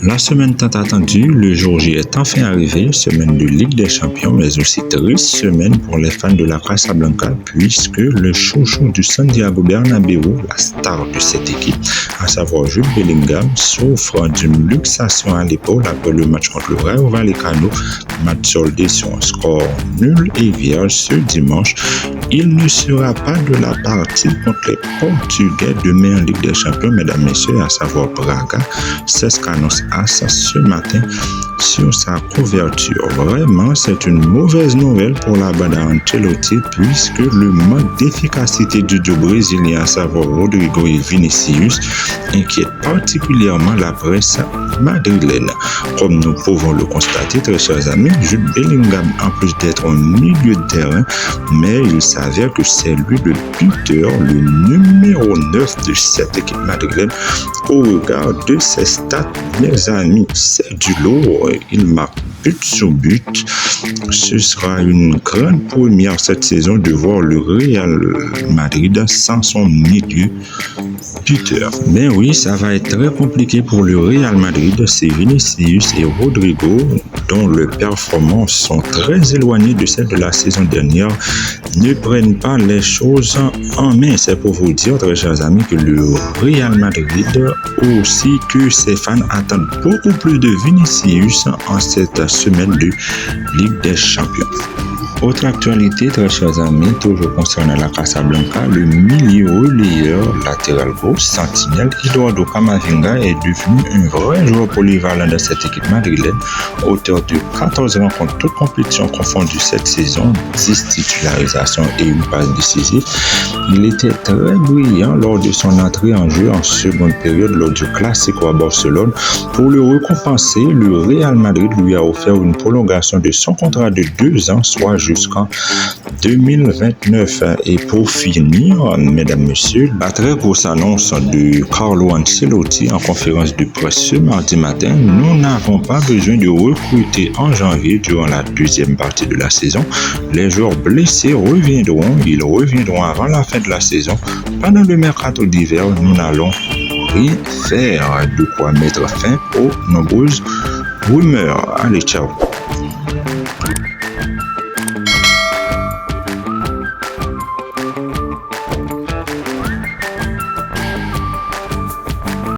La semaine tant attendue, le jour J est enfin arrivé, semaine de Ligue des Champions, mais aussi triste semaine pour les fans de la Casablanca, puisque le chouchou du Santiago Bernabéu, la star de cette équipe, à savoir Jude Bellingham, souffre d'une luxation à l'épaule après le match contre le Rayo Vallecano, match soldé sur un score nul et vierge ce dimanche. Il ne sera pas de la partie contre les Portugais demain en Ligue des Champions, mesdames, messieurs, à savoir Braga. C'est ce qu'annonce AS ce matin sur sa couverture. Vraiment, c'est une mauvaise nouvelle pour la bande à Ancelotti, puisque le manque d'efficacité du duo brésilien, à savoir Rodrigo et Vinicius, inquiète particulièrement la presse madrilène. Comme nous pouvons le constater, très chers amis, Jude Bellingham, en plus d'être un milieu de terrain, mais il s'avère que c'est lui le buteur, le numéro 9 de cette équipe madrilène. Au regard de ses stats, mes amis, c'est du lourd. Il marque but sur but. Ce sera une grande première cette saison de voir le Real Madrid sans son milieu buteur. Mais oui, ça va être très compliqué pour le Real Madrid. C'est Vinicius et Rodrigo, dont les performances sont très éloignées de celles de la saison dernière, ne prennent pas les choses en main. C'est pour vous dire, très chers amis, que le Real Madrid, aussi que ses fans, attendent beaucoup plus de Vinicius en cette semaine de Ligue des Champions. Autre actualité, très chers amis, toujours concernant la Casablanca, le milieu relayeur latéral gauche, sentinelle, Eduardo Camavinga est devenu un vrai joueur polyvalent de cette équipe madrilène, auteur de 14 rencontres, toutes compétitions confondues cette saison, 10 titularisations et une passe décisive. Il était très brillant lors de son entrée en jeu en seconde période lors du Classico à Barcelone. Pour le récompenser, le Real Madrid lui a offert une prolongation de son contrat de 2 ans, soit jusqu'en 2029. Et pour finir, mesdames, messieurs, la très grosse annonce de Carlo Ancelotti en conférence de presse ce mardi matin: nous n'avons pas besoin de recruter en janvier durant la deuxième partie de la saison. Les joueurs blessés reviendront, ils reviendront avant la fin de la saison. Pendant le mercato d'hiver, nous n'allons rien faire, de quoi mettre fin aux nombreuses rumeurs. Allez, ciao.